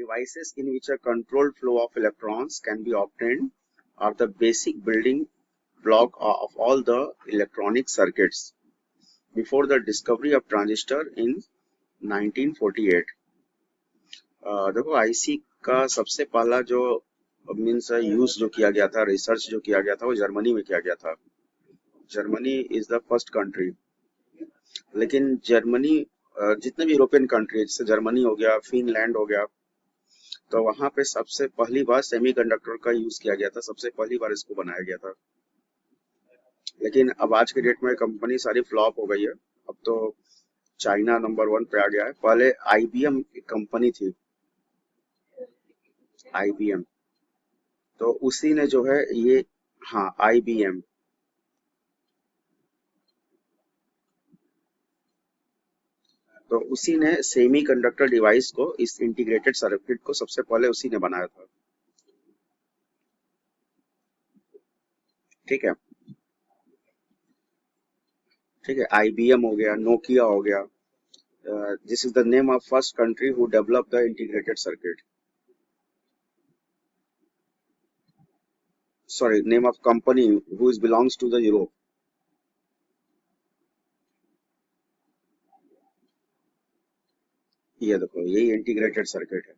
devices in which a controlled flow of electrons can be obtained are the basic building block of all the electronic circuits before the discovery of transistor in 1948. देखो IC का सबसे पहला जो means use जो किया गया था, research जो किया गया था, वो जर्मनी में किया गया था। Germany is the first country. लेकिन जर्मनी जितने भी यूरोपियन कंट्री जैसे जर्मनी हो गया, फिनलैंड हो गया, तो वहां पे सबसे पहली बार सेमीकंडक्टर का यूज किया गया था, सबसे पहली बार इसको बनाया गया था। लेकिन अब आज के डेट में कंपनी सारी फ्लॉप हो गई है। अब तो चाइना नंबर 1 पे आ गया है। पहले आईबीएम एक कंपनी थी, आईबीएम, तो उसी ने जो है ये, हाँ आईबीएम, तो उसी ने सेमीकंडक्टर डिवाइस को, इस इंटीग्रेटेड सर्किट को सबसे पहले उसी ने बनाया था। ठीक है, ठीक है, आईबीएम हो गया, नोकिया हो गया। This is the name of first country who develop the integrated circuit, sorry, name of company who is belongs to the Europe. ये देखो, यही इंटीग्रेटेड सर्किट है।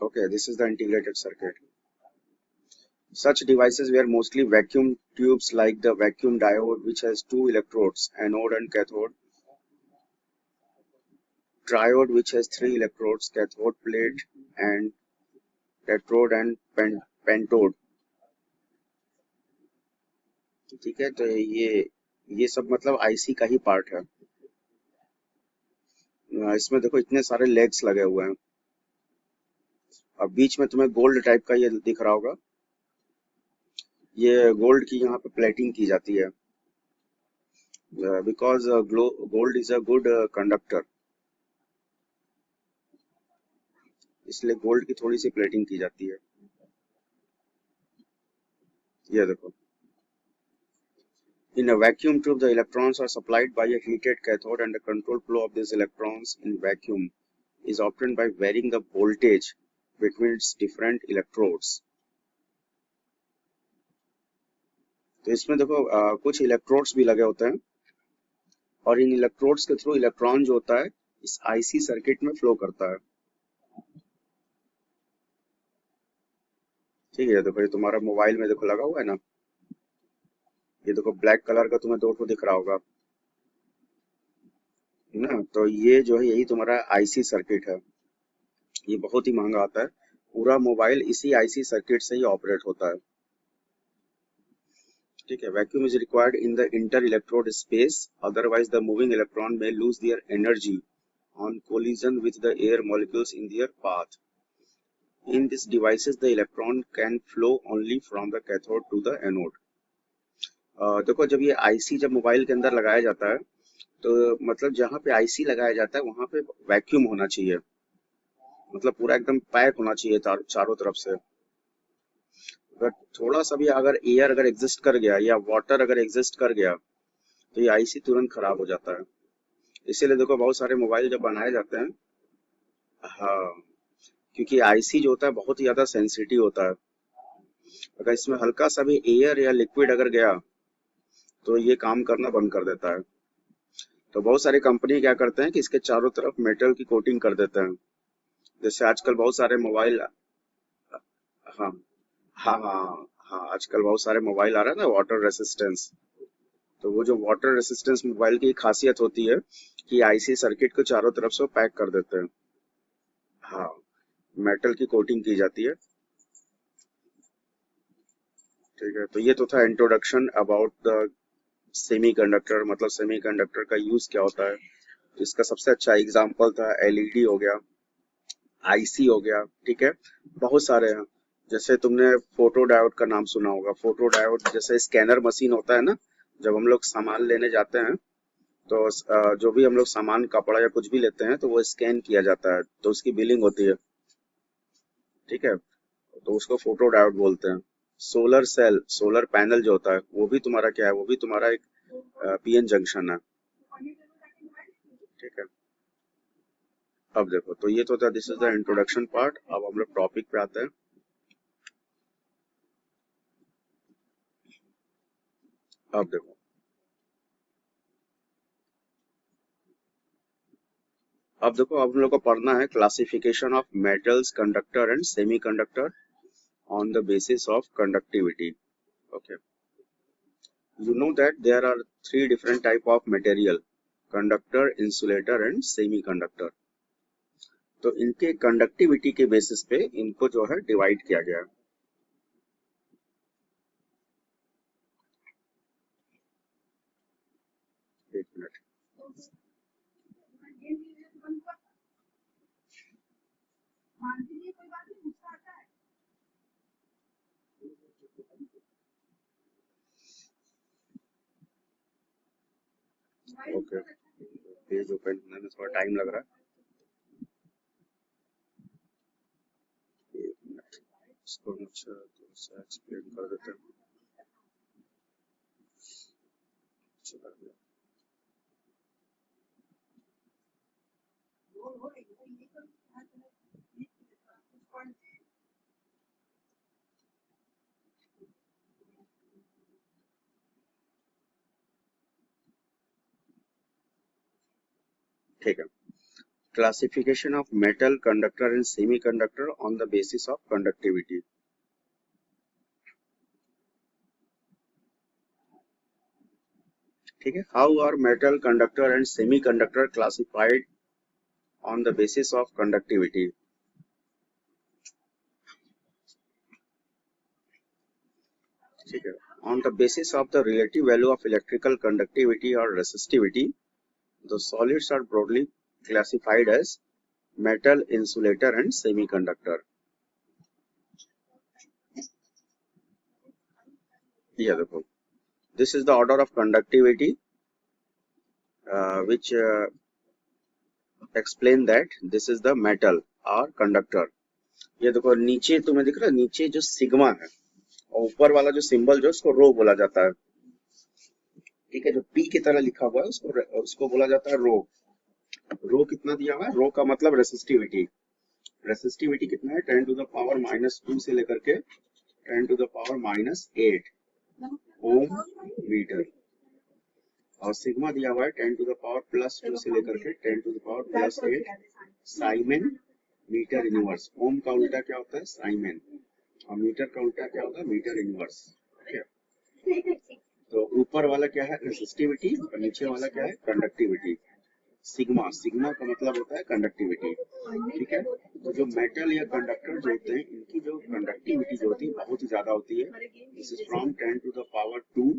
Okay, this is the integrated circuit. Such devices were mostly vacuum tubes like the vacuum diode, which has two electrodes, anode and cathode; triode, which has three electrodes, cathode plate and cathode and pentode। ठीक है, तो ये सब मतलब IC का ही part है। इसमें देखो इतने सारे लेग्स लगे हुए हैं। अब बीच में तुम्हें गोल्ड टाइप का ये दिख रहा होगा, ये गोल्ड की यहाँ पे प्लेटिंग की जाती है, because gold is a good conductor, इसलिए गोल्ड की थोड़ी सी प्लेटिंग की जाती है। ये देखो, in a vacuum tube the electrons are supplied by a heated cathode, and the controlled flow of these electrons in vacuum is obtained by varying the voltage between its different electrodes। तो इसमें देखो कुछ electrodes भी लगे होते हैं, और इन electrodes के थ्रू इलेक्ट्रॉन जो होता है इस आईसी सर्किट में फ्लो करता है। ठीक है, देखो ये तुम्हारा मोबाइल में देखो लगा हुआ है ना, ये देखो ब्लैक कलर का तुम्हें दो ठो दिख रहा होगा ना, तो ये जो है यही तुम्हारा आईसी सर्किट है। ये बहुत ही महंगा आता है, पूरा मोबाइल इसी आईसी सर्किट से ही ऑपरेट होता है। ठीक है, vacuum is required in the inter electrode space, otherwise the moving electron may lose their energy on collision with the air molecules in their path. In this devices the electron can flow only from the cathode to the anode. देखो जब ये IC जब mobile के अंदर लगाया जाता है, तो मतलब जहाँ पे आईसी लगाया जाता है वहां पे वैक्यूम होना चाहिए, मतलब पूरा एकदम पैक होना चाहिए चारों तरफ से। अगर थोड़ा सा भी अगर एयर अगर एग्जिस्ट कर गया या वाटर अगर एग्जिस्ट कर गया तो ये आईसी तुरंत खराब हो जाता है। इसीलिए देखो बहुत सारे मोबाइल जब बनाए जाते हैं, हाँ, क्योंकि आईसी जो होता है बहुत ही ज्यादा सेंसिटिव होता है। अगर इसमें हल्का सा भी एयर या लिक्विड अगर गया तो ये काम करना बंद कर देता है। तो बहुत सारी कंपनी क्या करते हैं कि इसके चारों तरफ मेटल की कोटिंग कर देते हैं। जैसे आजकल बहुत सारे मोबाइल, हाँ हाँ हाँ हाँ, आजकल बहुत सारे मोबाइल आ रहे हैं ना वाटर रेसिस्टेंस, तो वो जो वाटर रेसिस्टेंस मोबाइल की खासियत होती है कि आईसी सर्किट को चारों तरफ से पैक कर देते हैं। हाँ, मेटल की कोटिंग की जाती है। ठीक है, तो ये तो था इंट्रोडक्शन अबाउट द सेमीकंडक्टर, मतलब सेमीकंडक्टर का यूज क्या होता है। इसका सबसे अच्छा एग्जांपल था एलईडी हो गया, आईसी हो गया। ठीक है, बहुत सारे हैं। जैसे तुमने फोटो डायोड का नाम सुना होगा, फोटो डायोड जैसे स्कैनर मशीन होता है ना, जब हम लोग सामान लेने जाते हैं तो जो भी हम लोग सामान कपड़ा या कुछ भी लेते हैं तो वो स्कैन किया जाता है, तो उसकी बिलिंग होती है। ठीक है, तो उसको फोटो डायोड बोलते हैं। सोलर सेल, सोलर पैनल जो होता है वो भी तुम्हारा क्या है, वो भी तुम्हारा एक पीएन जंक्शन है। ठीक है, अब देखो, तो ये तो था, this is the introduction part. अब हम लोग टॉपिक पे आते हैं। अब देखो, अब हम लोग को पढ़ना है classification of metals, conductor and semiconductor on the basis of conductivity. Okay, you know that there are three different type of material: conductor, insulator and semiconductor. तो इनके कंडक्टिविटी के बेसिस पे इनको जो है डिवाइड किया गया है। एक मिनट, ओके, पेज ओपन होने में थोड़ा टाइम लग रहा है। एक मिनट, इसको अच्छा थोड़ा सा एक्सप्लेन कर देते हैं। चला गया। ठीक है, classification of metal, conductor and semiconductor on the basis of conductivity. ठीक है, how are metal, conductor and semiconductor classified on the basis of conductivity? ठीक है, on the basis of the relative value of electrical conductivity or resistivity, the solids are broadly classified as metal, insulator and semiconductor. Yeah, देखो, this is the order of conductivity which explain that this is the metal or conductor. ये देखो, नीचे तुम्हें दिख रहा है, नीचे जो सिग्मा है और ऊपर वाला जो सिंबल जो उसको रो बोला जाता है। ठीक है, जो पी की तरह लिखा हुआ है उसको बोला जाता है रो। रो कितना दिया हुआ है? रो का मतलब रेसिस्टिविटी। रेसिस्टिविटी कितना है? 10 टू द पावर -2 से लेकर के 10 to the power -8 ohm meter. और सिग्मा दिया हुआ है 10 टू द पावर +2 से लेकर के 10 to the power +8 siemens meter inverse. Ohm का उल्टा क्या होता है? साइमेन। और मीटर का उल्टा क्या होता है? Metre inverse. तो ऊपर वाला क्या है? रेसिस्टिविटी, और नीचे वाला क्या है? कंडक्टिविटी। सिग्मा, सिग्मा का मतलब होता है कंडक्टिविटी। ठीक है, तो जो मेटल या कंडक्टर जो होते हैं इनकी जो कंडक्टिविटी जो होती है बहुत ही ज्यादा होती है। This is from 10 to the power 2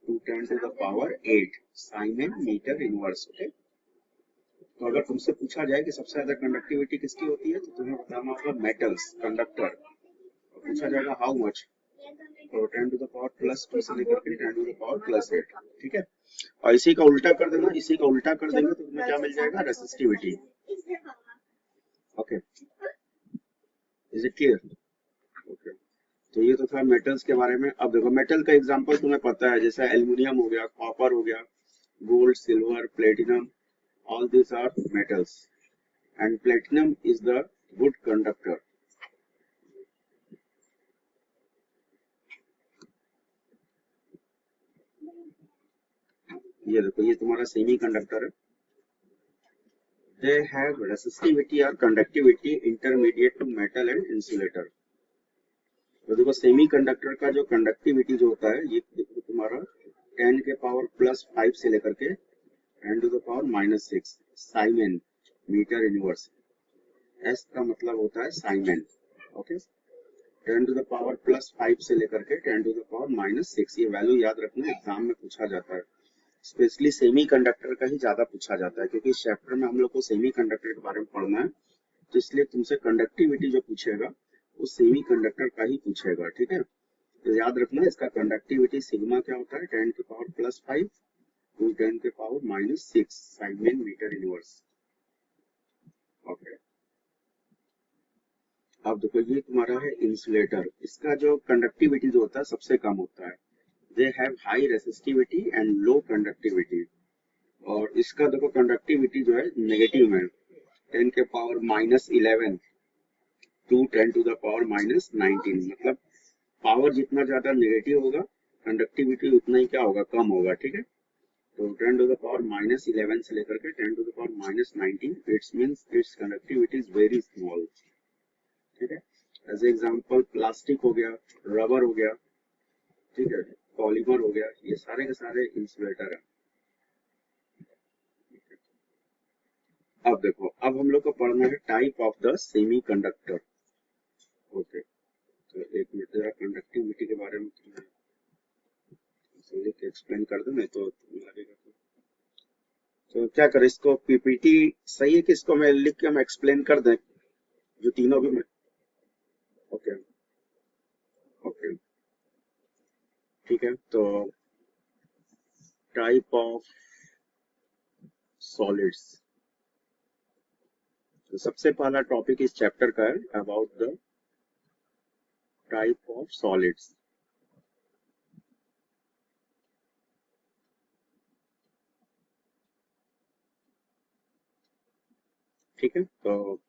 to 10 to the power 8 siemens meter inverse. Okay, तो अगर तुमसे पूछा जाए कि सबसे ज्यादा कंडक्टिविटी किसकी होती है, तो तुम्हें बताना होगा मेटल्स, कंडक्टर। पूछा जाएगा हाउ मच, तो 10 टू द पावर +2 से लेकर के 10 टू द पावर +8। ठीक है, और इसी का उल्टा कर देना, इसी का उल्टा कर देंगे तो तुम्हें क्या मिल जाएगा? Resistivity. Okay, is it clear? Okay, तो ये तो था मेटल्स के बारे में। अब देखो, मेटल का एग्जांपल तुम्हें पता है, जैसे एल्युमिनियम हो गया, कॉपर हो गया, gold, silver, platinum, all this are metals and platinum is the good conductor. ये देखो, ये तुम्हारा सेमी कंडक्टर है। They have resistivity or conductivity intermediate to metal and insulator. तो देखो, सेमी कंडक्टर का जो कंडक्टिविटी जो होता है, ये देखो तुम्हारा 10 के पावर +5 से लेकर के 10 to the power -6 siemens meter inverse. S का मतलब होता है siemens. Okay, 10 to the power +5 से लेकर के 10 टू द पावर -6, ये वैल्यू याद रखना, एग्जाम में पूछा जाता है। स्पेशली सेमी कंडक्टर का ही ज्यादा पूछा जाता है, क्योंकि इस चैप्टर में हम लोग को सेमी कंडक्टर के बारे में पढ़ना है, तो इसलिए तुमसे कंडक्टिविटी जो पूछेगा वो सेमी कंडक्टर का ही पूछेगा। ठीक है, तो याद रखना, इसका कंडक्टिविटी सिग्मा क्या होता है? 10 के पावर +5 टू 10 के power -6 siemens meter inverse. Okay, अब देखो, ये तुम्हारा है इंसुलेटर। इसका जो कंडक्टिविटी जो होता है सबसे कम होता है। They have high resistivity and low conductivity. और इसका देखो कंडक्टिविटी जो है नेगेटिव है, 10 के power -11 to 10 to the power -19, मतलब पावर जितना ज्यादा नेगेटिव होगा कंडक्टिविटी उतना ही क्या होगा, कम होगा। ठीक है, तो 10 टू द पावर -11 से लेकर के 10 to the power -19, it's means it's conductivity is very small. ठीक है, एज एग्जांपल प्लास्टिक हो गया, रबर हो गया, ठीक है, पॉलीमर हो गया, ये सारे के सारे इंसुलेटर है। अब देखो, अब हम लोग को पढ़ना है type of the semi conductor. Okay, तो एक मिनट जरा कंडक्टिविटी के बारे में लिख एक्सप्लेन कर दो, नहीं तो लगेगा तो क्या करें, इसको पीपीटी सही है कि इसको मैं लिख के हम एक्सप्लेन कर दें, जो तीनों भी मैं। ओके ओके, ठीक है, तो टाइप ऑफ सॉलिड्स, तो सबसे पहला टॉपिक इस चैप्टर का है about the type of solids. ठीक है, तो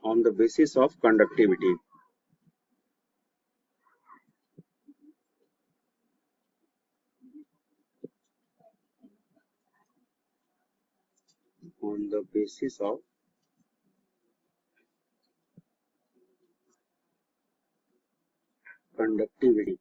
on the basis of conductivity, on the basis of conductivity,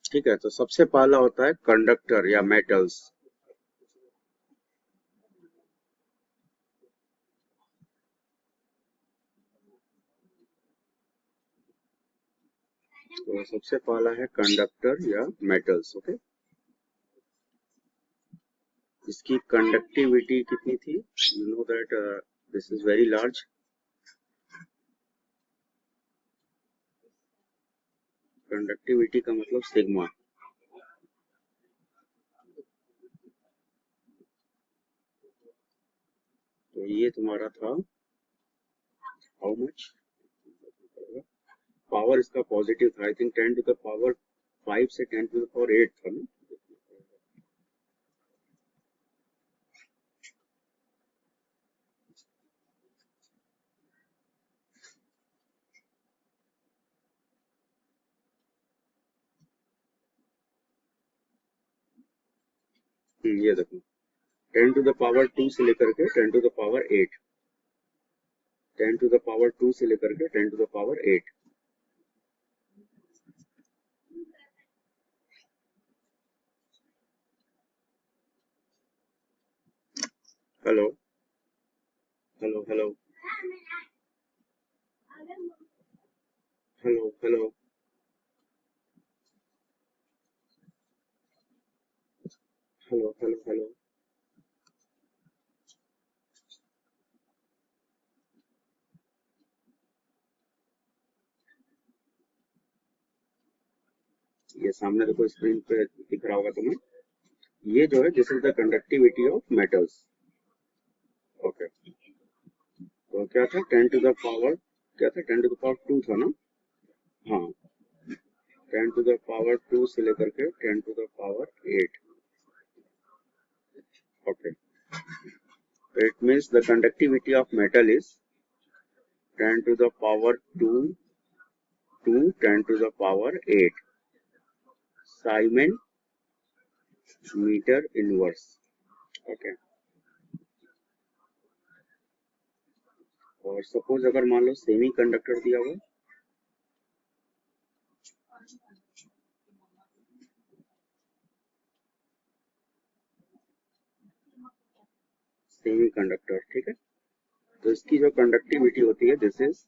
ठीक है, तो सबसे पहला होता है कंडक्टर या मेटल्स। तो सबसे पहला है कंडक्टर या मेटल्स। ओके, इसकी कंडक्टिविटी कितनी थी, you know that this is very large. Conductivity का मतलब सिग्मा। तो ये तुम्हारा था हाउ मच, पावर इसका पॉजिटिव था, I think 10 to the power 5 से 10 टू द पावर 8 था ना। ये देखो 10 टू द पावर 2 से लेकर के 10 to the power 8, 10 to the power 2 से लेकर के 10 to the power 8। Hello hello hello hello hello hello hello hello, ये सामने देखो स्क्रीन पे दिख रहा होगा तुम्हें, ये जो है this is the conductivity of metals. Okay, तो क्या था 10 टू द पावर, क्या था 10 टू द पावर 2 था ना। हाँ, 10 टू द पावर 2 से लेकर के 10 to the power 8। Okay, it means the conductivity of metal is 10 to the power 2 to 10 to the power 8 Simon meter inverse। Okay, और suppose अगर मान लो सेमी कंडक्टर दिया हुआ, सेमी कंडक्टर, ठीक है, तो इसकी जो कंडक्टिविटी होती है दिस इज